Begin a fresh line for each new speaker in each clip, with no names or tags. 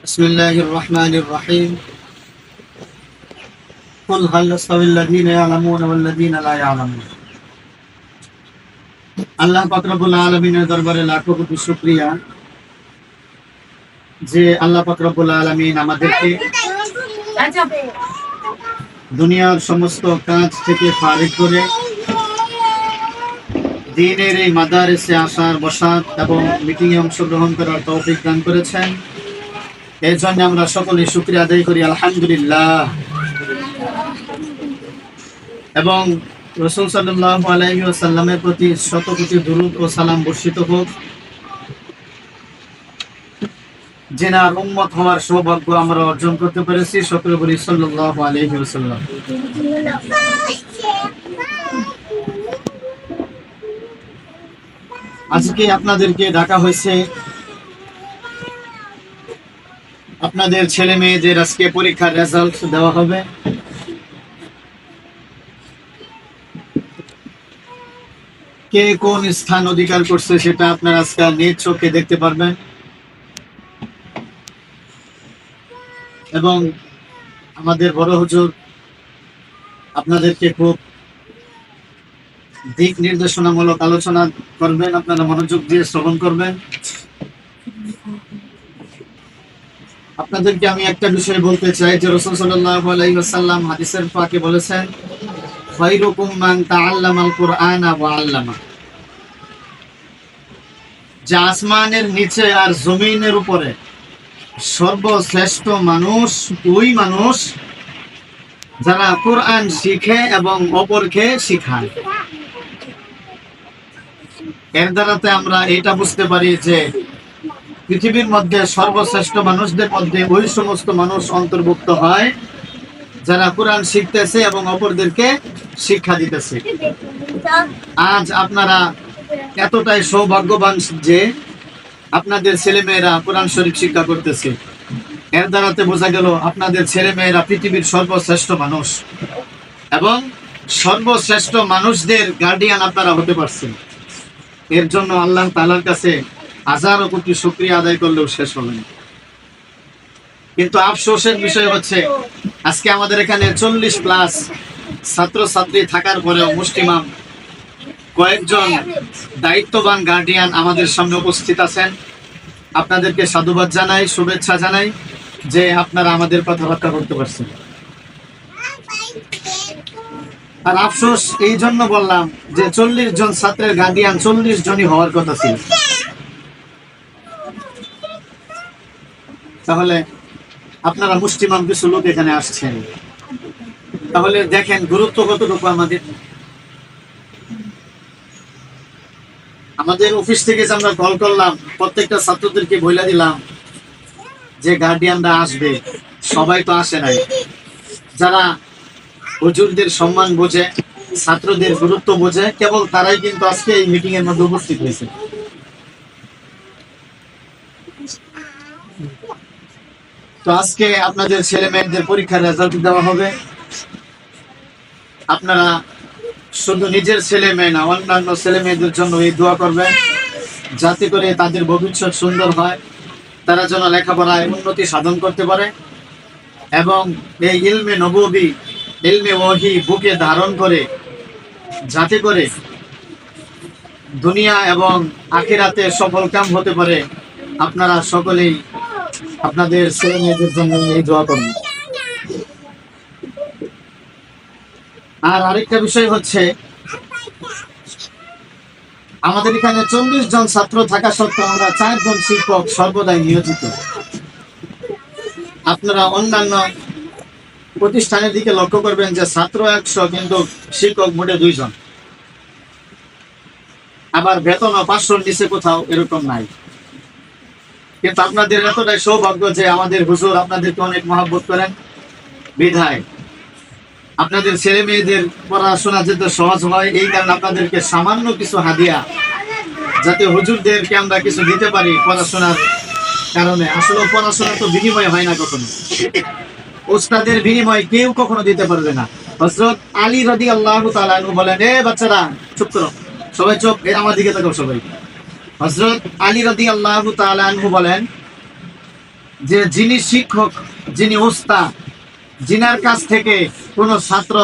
بسم الله الرحمن الرحيم قل هل يستوي الذين يعلمون والذين لا يعلمون আল্লাহ পাক রব্বুল আলামিনের দরবারে লাখো কোটি শুকরিয়া যে আল্লাহ পাক রব্বুল আলামিন আমাদেরকে দুনিয়ার সমস্ত কাজ থেকে ফারিগ করে দ্বীনের এই মাদারিসে আসার বসার এবং মিটিংয়ে অংশগ্রহণ করার তৌফিক দান করেছেন। এর জন্য আমরা সকলে শুকরিয়া আদায় করি আলহামদুলিল্লাহ। এবং রাসূল সাল্লাল্লাহু আলাইহি ওয়াসাল্লামের প্রতি শত কোটি দুরূদ ও সালাম বর্ষিত হোক, যেনার উম্মত হওয়ার সৌভাগ্য আমরা অর্জন করতে পেরেছি। সকলে বলি সাল্লাল্লাহু আলাইহি ওয়াসাল্লাম। আজকে আপনাদেরকে ডাকা হয়েছে, আপনাদের ছেলে মেয়েদের আজকে পরীক্ষার রেজাল্ট দেওয়া হবে। কে কোন স্থান অধিকার করছে সেটা আপনারা আজকে নিজ চোখে দেখতে পারবেন। এবং আমাদের বড় হুজুর আপনাদেরকে খুব দিক নির্দেশনামূলক আলোচনা করবেন, আপনারা মনোযোগ দিয়ে শ্রবণ করবেন। আপনাদেরকে আমি একটা বিষয় বলতে চাই যে রাসূল সাল্লাল্লাহু আলাইহি ওয়াসাল্লাম হাদিসের পাকে বলেছেন, খায়রুকুম মান তাআল্লামাল কুরআনা ওয়া আল্লামা। যে আসমানের নিচে আর জমিনের উপরে সর্বশ্রেষ্ঠ মানুষ ওই মানুষ যারা কোরআন শিখে এবং অপরকে শিখায়। এর দ্বারাতে আমরা এটা বুঝতে পারি যে পৃথিবীর মধ্যে সর্বশ্রেষ্ঠ মানুষদের মধ্যে ওই সমস্ত মানুষ অন্তর্ভুক্ত হয় যারা কোরআন শিখতেছে এবং অপরদেরকে শিক্ষা দিতেছে। আজ আপনারা এতটাই সৌভাগ্যবান যে আপনাদের ছেলেমেয়েরা কোরআন শরীফ শিক্ষা করতেছে। এর দ্বারাতে বোঝা গেল আপনাদের ছেলেমেয়েরা পৃথিবীর সর্বশ্রেষ্ঠ মানুষ এবং সর্বশ্রেষ্ঠ মানুষদের গার্ডিয়ান আপনারা হতে পারছেন। এর জন্য আল্লাহ তাআলার কাছে হাজারো কোটি শুকরিয়া আদায় করলেও শেষ হবে না। কিন্তু আফসোসের বিষয় হচ্ছে আজকে আমাদের এখানে 40+ ছাত্রছাত্রী থাকার পরেও মুষ্টিমাম কয়েকজন দায়িত্ববান গার্ডিয়ান আমাদের সামনে উপস্থিত আছেন। আপনাদেরকে সাধুবাদ জানাই, শুভেচ্ছা জানাই যে আপনারা আমাদের কথাবার্তা করতে পারছেন। আর আফসোস এই জন্য বললাম যে 40 জন ছাত্রের গার্ডিয়ান 40 জনই হওয়ার কথা ছিল। তাহলে আপনারা মুষ্টিমাম কিছু লোক এখানে আসছেন, তাহলে দেখেন গুরুত্ব কতটুকু। আমাদের অফিস থেকে যে আমরা কল করলাম, প্রত্যেকটা ছাত্রদেরকে বলে দিলাম যে গার্ডিয়ানরা আসবে, সবাই তো আসে নাই। যারা হুজুরদের সম্মান বোঝে, ছাত্রদের গুরুত্ব বোঝে, কেবল তারাই কিন্তু আজকে এই মিটিং এর মধ্যে উপস্থিত হয়েছে। তো আজকে আপনাদের ছেলে মেয়েদের পরীক্ষার রেজাল্ট দেওয়া হবে। আপনারা শুধু নিজের ছেলে মেয়ে না, অন্যান্য ছেলে মেয়েদের জন্য এই দোয়া করবেন যাতে করে তাদের ভবিষ্যৎ সুন্দর হয়, তারা যেন লেখাপড়ায় উন্নতি সাধন করতে পারে এবং এই ইলমে নববী, ইলমে ওহী বুকে ধারণ করে যাতে করে দুনিয়া এবং আখিরাতে সফল কাম হতে পারে। আপনারা সকলেই আপনাদের ছেলে মেয়েদের জন্য এই দোয়া করবেন। আর আরেকটা বিষয় হচ্ছে, আমাদের এখানে 40 জন ছাত্র থাকা সত্ত্বেও আমরা 4 জন শিক্ষক সর্বদাই নিয়োজিত। আপনারা অন্যান্য প্রতিষ্ঠানের দিকে লক্ষ্য করবেন যে ছাত্র 100 কিন্তু শিক্ষক মোটে 2 জন। আবার বেতনও 500-র নিচে কোথাও এরকম নাই। কিন্তু আপনাদের এতটাই সৌভাগ্য যে আমাদের হুজুর আপনাদেরকে অনেক মহব্বত করেন, বিধায় আপনাদের ছেলে মেয়েদের পড়াশোনা যাতে সহজ হয় এই কারণে আপনাদেরকে সামান্য কিছু হাদিয়া যাতে হুজুরদেরকে আমরা কিছু দিতে পারি পড়াশোনার কারণে। আসলে পড়াশোনা তো বিনিময় হয় না কখনো, ওস্তাদের বিনিময় কেউ কখনো দিতে পারবে না। হযরত আলী রাদিয়াল্লাহু তাআলা আনহু বলেন, এ বাচ্চারা চুপ করো, সবাই চুপ, আমার দিকে তাকাও সবাই। হযরত আলী রাদিয়াল্লাহু তাআলা আনহু বলেন যে যিনি শিক্ষক, যিনি উস্তাদ, যিনার কাছ থেকে কোনো ছাত্র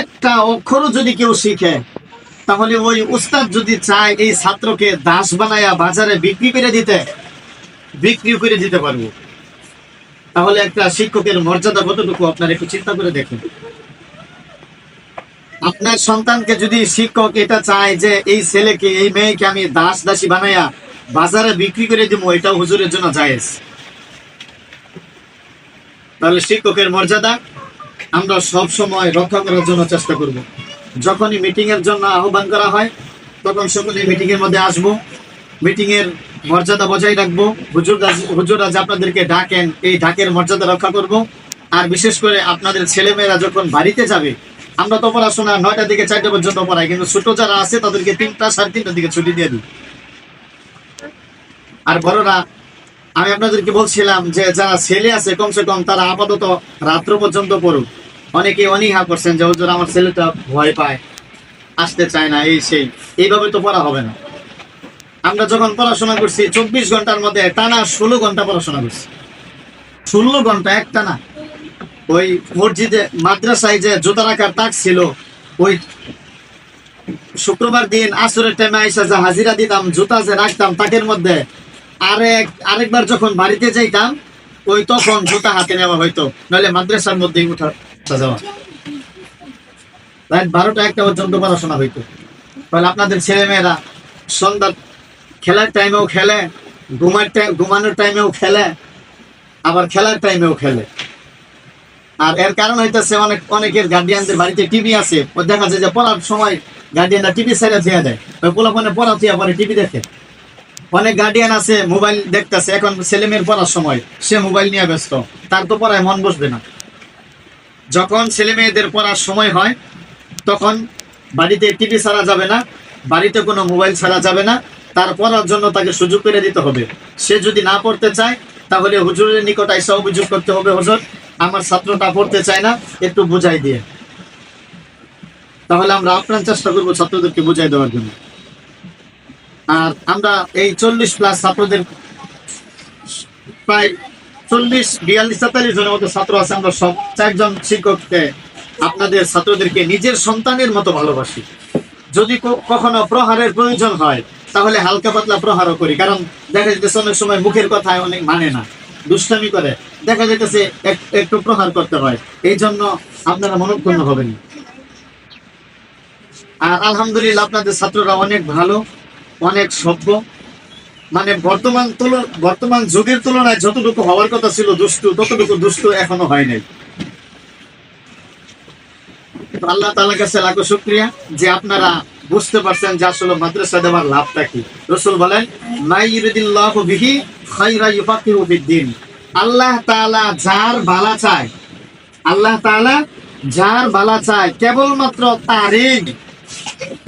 একটা অক্ষরও যদি কেউ শিখে, তাহলে ওই উস্তাদ যদি চায় এই ছাত্রকে দাস বানায়া বাজারে বিক্রি করে দিতে পারবো। তাহলে একটা শিক্ষকের মর্যাদা কতটুকু আপনার একটু চিন্তা করে দেখুন। আপনার সন্তানকে যদি শিক্ষক এটা চায় যে এই ছেলেকে, এই মেয়েকে আমি দাসী বানায়া বাজারে বিক্রি করে দিব, এটাও হুজুরের জন্য জায়েজ। তাহলে শিক্ষকের মর্যাদা আমরা সব সময় রক্ষা করার জন্য চেষ্টা করব। যখনই মিটিং এর জন্য আহ্বান করা হয়, তখন সকলে মিটিং এর মধ্যে আসবো, মিটিং এর মর্যাদা বজায় রাখবো। হুজুররা যে আপনাদেরকে ডাকেন, এই ডাকের মর্যাদা রক্ষা করব। আর বিশেষ করে আপনাদের ছেলেমেয়েরা যখন বাড়িতে যাবে, আমরা তো পড়াশোনা 9টা থেকে 4টা পর্যন্ত পড়াই, কিন্তু ছোট যারা আছে তাদেরকে 3টা, 3:30টার দিকে ছুটি দিয়ে দিই। আর বড়রা, আমি আপনাদেরকে বলছিলাম যে যারা ছেলে আছে কমসে কম তারা আপাতত রাত্র পর্যন্ত পড়ুক। অনেকে অনীহা করছেন যে হুজুর আমার ছেলেটা ভয় পায়, আসতে চায় না, এই সেই, এইভাবে তো পড়া হবে না। আমরা যখন পড়াশোনা করছি 24 ঘন্টার মধ্যে টানা 16 ঘন্টা পড়াশোনা করছি। 16 ঘন্টা একটা না। ওই মসজিদে মাদ্রাসায় যে জুতা রাখার তাক ছিল, ওই শুক্রবার দিন আসরের টাইমে আইসা যে হাজিরা দিতাম, জুতা যে রাখতাম তাকের মধ্যে, আরেকবার যখন বাড়িতে যাইতাম, ওই তখন জুতা হাতে নেওয়া হইতো, নাহলে মাদ্রাসার মধ্যেই উঠা যাওয়া। রাত 12টা 1টা পর্যন্ত পড়াশোনা হইতো। তাহলে আপনাদের ছেলেমেয়েরা সন্ধ্যা খেলার টাইমেও খেলে, ঘুমানোর টাইমেও খেলে, আবার খেলার টাইমেও খেলে। আর এর কারণ হইতেছে অনেকের গার্ডিয়ানদের বাড়িতে টিভি আছে, ও দেখা যায় যে পড়ার সময় গার্ডিয়ানরা টিভি ছেড়ে দিয়ে দেয়, ওই পোলাপনে পড়া দিয়ে পরে টিভি দেখে। অনেক গার্ডিয়ান আছে মোবাইল দেখতেছে, এখন ছেলে মেয়ের পড়ার সময় সে মোবাইল নিয়ে ব্যস্ত, তার তো পড়ায় মন বসবে না। যখন ছেলে মেয়েদের পড়ার সময় হয়, তখন বাড়িতে টিভি ছাড়া যাবে না, বাড়িতে কোনো মোবাইল ছাড়া যাবে না, তার পড়ার জন্য তাকে সুযোগ করে দিতে হবে। সে যদি না পড়তে চায়, তাহলে হুজুরের নিকট এসে অভিযোগ করতে হবে, হুজুর আমার ছাত্রটা পড়তে চায় না, একটু বুঝাই দিয়ে। তাহলে আমরা আপ্রাণ চেষ্টা করবো ছাত্রদেরকে বুঝাই দেওয়ার জন্য। আর আমরা এই 40+ ছাত্রদের, প্রায় 40, 42, 43 জনের মতো ছাত্র আছে, আমরা সব 4 জন শিক্ষককে আপনাদের ছাত্রদেরকে নিজের সন্তানের মতো ভালোবাসি। যদি কখনো প্রহারের প্রয়োজন হয়, তাহলে হালকা পাতলা প্রহারও করি। কারণ দেখা যেতেছে অনেক সময় মুখের কথায় অনেক মানে না, দুষ্টামি করে, দেখা যেতেছে একটু প্রহার করতে হয়। এই জন্য আপনারা মনোক্ষুণ্ণ হবেন। আর আলহামদুলিল্লাহ আপনাদের ছাত্ররা অনেক ভালো, অনেক সভ্য। মানে বর্তমান যুগের তুলনায় যতটুকু হওয়ার কথা ছিল দুষ্টু, ততটুকু দুষ্টু এখনো হয় নাই। আল্লাহ তাআলার কাছে লাখো শুকরিয়া যে আপনারা বুঝতে পারছেন যে আসলে মাদ্রাসা দেওয়ার লাভটা কি। রাসূল বলেন, মা ইউরিদিল্লাহু বিহি খায়রা ইউফাকিহু ফিদ্দিন। আল্লাহ তাআলা যার ভালো চায়, আল্লাহ তাআলা যার ভালো চায়, কেবলমাত্র তারই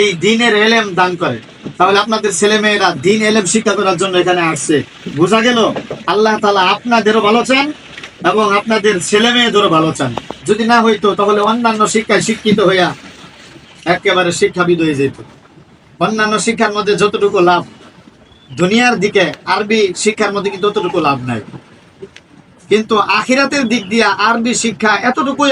এই দ্বীনের ইলম দান করে। তাহলে আপনাদের ছেলে মেয়েরা দ্বীন ইলম শিক্ষা করার জন্য এখানে আসছে। বোঝা গেল আল্লাহ তাআলা আপনাদেরও ভালো চান এবং আপনাদের ছেলে মেয়েদেরও ভালো চান। যদি না হইতো তাহলে অন্যান্য শিক্ষায় শিক্ষিত হইয়া একেবারে শিক্ষাবিদ হয়ে যেত। অন্যান্য শিক্ষার মধ্যে যতটুকু লাভ দুনিয়ার দিকে, আরবি শিক্ষার মধ্যে কিন্তু ততটুকু লাভ নাই। কিন্তু আখিরাতের দিক দিয়ে আরবি শিক্ষা এতটুকুই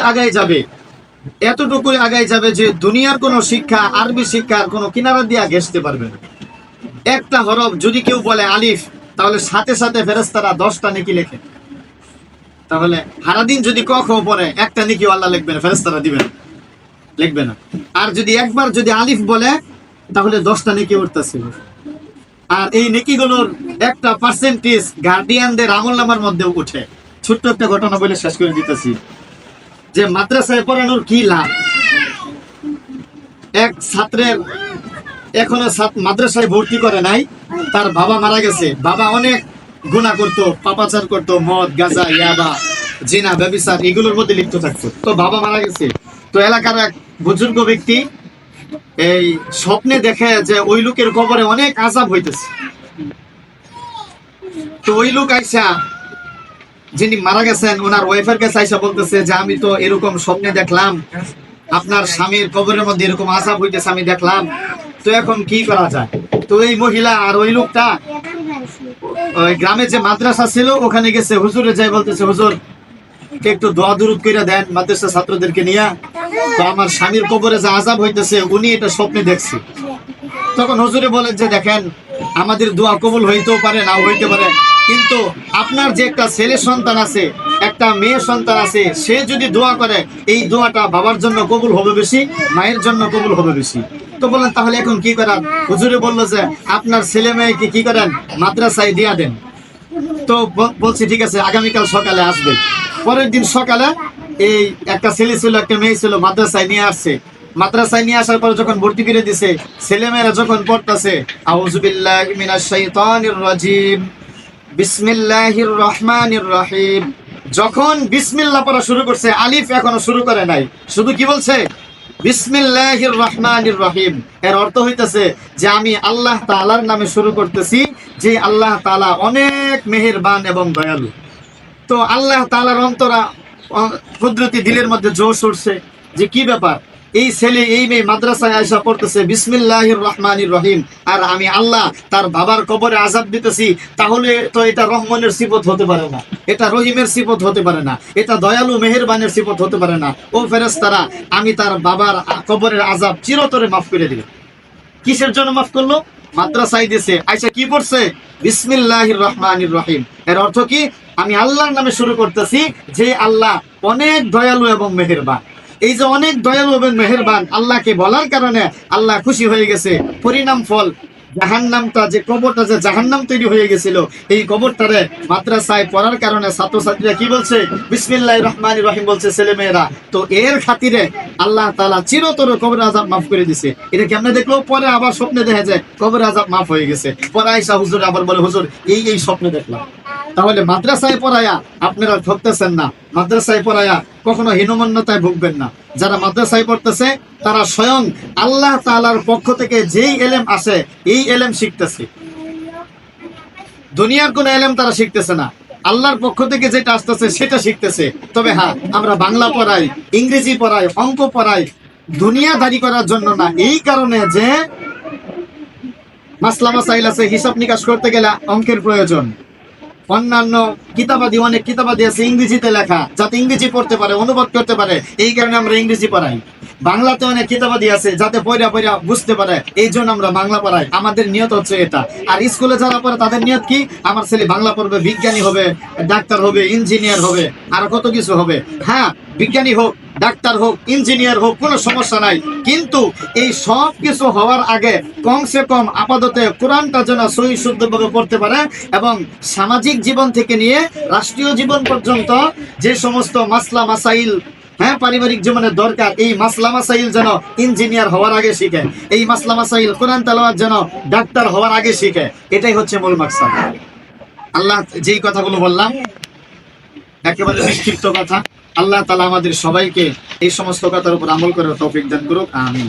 আগায় যাবে যে দুনিয়ার কোনো শিক্ষা আরবি শিক্ষার কোনো কিনারা দিয়া ঘেঁষতে পারবে না। একটা হরফ যদি কেউ বলে আলিফ, তাহলে সাথে সাথে ফেরেশতারা 10টা নেকি লেখে। তাহলে সারাদিন যদি ক খ পড়ে, একটা নেকি আল্লাহ লিখবে না, ফেরেশতারা লিখবে না। আর যদি একবার যদি আলিফ বলে, তাহলে 10টা নেকি উঠতেছে। আর এই নেকিগুলোর একটা পার্সেন্টেজ গার্ডিয়ানদের আমলনামার মধ্যে উঠে। ছোট্ট একটা ঘটনা বলে শেষ করে দিতেছি যে মাদ্রাসায় পড়ানোর কি লাভ। এক ছাত্রের এখনো মাদ্রাসায় ভর্তি করে নাই, তার বাবা মারা গেছে। বাবা অনেক গুনাহ করতো, পাপাচার করতো, মদ, গাঁজা, ইয়াবা, জিনা, ব্যভিচার এগুলোর মধ্যে লিপ্ত থাকতো। তো বাবা মারা গেছে। তো এলাকার এক বুজুর্গ ব্যক্তি এই স্বপ্নে দেখে যে ওই লোকের কবরে অনেক আযাব হইতেছে। তো ওই লোক আইসা, যিনি মারা গেছেন, ওনার ওয়াইফের কাছে আইসা বলতেছে যে আমি তো এরকম স্বপ্নে দেখলাম, আপনার স্বামীর কবরের মধ্যে এরকম আযাব হইতেছে, আমি দেখলাম, তো এখন কি করা যায়। তো এই মহিলা আর ওই লোকটা ওই গ্রামে যে মাদ্রাসা ছিল ওখানে গেছে, হুজুরে যাই বলতেছে, হুজুর একটু দোয়া দুরুদ কইরা দেন মাদ্রাসা ছাত্রদেরকে নিয়ে, তো আমার স্বামীর কবরে যে আযাব হইতেছে উনি এটা স্বপ্নে দেখছে। তখন হুজুরে বলেন যে দেখেন, আমাদের দোয়া কবুল হইতেও পারে, নাও হইতে পারে, কিন্তু আপনার যে একটা ছেলে সন্তান আছে, একটা মেয়ে সন্তান আছে, সে যদি দোয়া করে এই দোয়াটা বাবার জন্য কবুল হবে বেশি, মায়ের জন্য কবুল হবে বেশি। তো বললেন তাহলে এখন কি করার? হুজুরে বললো যে আপনার ছেলে মেয়েকে কি করেন, মাদ্রাসায় দিয়া দেন। তো বলছি ঠিক আছে, আগামীকাল সকালে আসবে। পরের দিন সকালে এই একটা ছেলে ছিল একটা মেয়ে ছিল, মাদ্রাসায় নিয়ে আসছে। মাদ্রাসায় নিয়ে আসার পরে যখন ভর্তি করে দিছে, ছেলেমেয়েরা যখন পড়তেছে আউযু বিল্লাহি মিনাশ শাইতানির রাজিম বিসমিল্লাহির রহমানির রহিম, যখন বিসমিল্লাহ পড়া শুরু করছে, আলিফ এখনো শুরু করে নাই, শুধু কি বলছে বিসমিল্লাহির রহমানির রহিম। এর অর্থ হইতেছে যে আমি আল্লাহ তাআলার নামে শুরু করতেছি, যে আল্লাহ তাআলা অনেক মেহেরবান এবং দয়ালু। তো আল্লাহ তাআলার অন্তরা কুদরতি দিলের মধ্যে জোশ উঠছে যে কি ব্যাপার, এই ছেলে এই মেয়ে মাদ্রাসায় আয়সা পড়তেছে বিসমিল্লাহির রহমানির রহিম, আর আমি আল্লাহ তার বাবার কবরে আযাব দিতেছি, তাহলে তো এটা রহমানের সিফত হতে পারে না, এটা রহিমের সিফত হতে পারে না, এটা দয়ালু মেহেরবানের সিফত হতে পারে না। ও ফেরেশতারা, আমি তার বাবার কবরের আযাব চিরতরে মাফ করে দিলাম। কিসের জন্য মাফ করলো? মাদ্রাসায় দিয়েছে, আয়সা কি পড়ছে বিসমিল্লাহির রহমানির রহিম। এর অর্থ কি, আমি আল্লাহর নামে শুরু করতেছি, যে আল্লাহ অনেক দয়ালু এবং মেহেরবান। এই যে অনেক দয়ালু এবং মেহেরবান আল্লাহকে বলার কারণে আল্লাহ খুশি হয়ে গেছে। পরিণাম ফল জাহান্নামটা, যে কবরটা যে জাহান্নাম তৈরি হয়ে গেছিল, এই কবরটারে মাদ্রাসায় পড়ার কারণে ছাত্রছাত্রীরা কি বলছে বিসমিল্লাহির রহমানির রহিম বলছে ছেলেমেয়েরা। তো এর খাতিরে আল্লাহ তাআলা চিরতর কবরের আযাব মাফ করে দিছে। এটা কেমনে দেখলো? পরে আবার স্বপ্নে দেখা যায় কবরের আযাব মাফ হয়ে গেছে। পরে আয়েশা হুজুর আবার বলে, হুজুর এই স্বপ্নে দেখলাম। তাহলে মাদ্রাসায় পড়ায়া আপনারা ঠকতেছেন না, মাদ্রাসায় পড়ায়া কখনো হীনমন্যতায় ভুগবেন না। যারা মাদ্রাসায় পড়তেছে তারা স্বয়ং আল্লাহ তাআলার পক্ষ থেকে যেই এলেম আসে এই এলেম শিখতেছে, দুনিয়ার কোন এলেম তারা শিখতেছে না, আল্লাহর পক্ষ থেকে যেটা আসতেছে সেটা শিখতেছে। তবে হ্যাঁ, আমরা বাংলা পড়াই, ইংরেজি পড়াই, অঙ্ক পড়াই দুনিয়াদারি করার জন্য না, এই কারণে যে মাসলা মাসাইল আছে, হিসাব নিকাশ করতে গেলে অঙ্কের প্রয়োজন। অন্যান্য কিতাবাদি, অনেক কিতাবাদি আছে ইংরেজিতে লেখা, যাতে ইংরেজি পড়তে পারে, অনুবাদ করতে পারে, এই কারণে আমরা ইংরেজি পড়াই। বাংলাতে অনেক কিতাবাদি আছে যাতে পড়া পড়া বুঝতে পারে, এই জন্য আমরা বাংলা পড়াই। আমাদের নিয়ত হচ্ছে এটা। আর স্কুলে যারা পড়ে তাদের নিয়ত কি, আমার ছেলে বাংলা পড়বে, বিজ্ঞানী হবে, ডাক্তার হবে, ইঞ্জিনিয়ার হবে, আর কত কিছু হবে। হ্যাঁ, বিজ্ঞানী হোক, ডাক্তার হোক, ইঞ্জিনিয়ার হোক, কোনো সমস্যা নাই, কিন্তু এই সব কিছু হওয়ার আগে কমসে কম আপাতত কোরআনটা যেন সহি শুদ্ধভাবে পড়তে পারে, এবং সামাজিক জীবন থেকে নিয়ে রাষ্ট্রীয় জীবন পর্যন্ত যে সমস্ত মাসলা মাসাইল, হ্যাঁ, পারিবারিক জীবনের দরকার, এই মাসলা মাসাইল যেন ইঞ্জিনিয়ার হওয়ার আগে শিখে, এই মাসলা মাসাইল কোরআন তেলাওয়াত যেন ডাক্তার হওয়ার আগে শিখে। এটাই হচ্ছে মূল মাকসাদ। আল্লাহ যেই কথাগুলো বললাম একেবারে বিক্ষিপ্ত কথা, আল্লাহ তাআলা আমাদের সবাইকে এই সমস্ত কথার উপর আমল করার তৌফিক দান করুক, আমিন।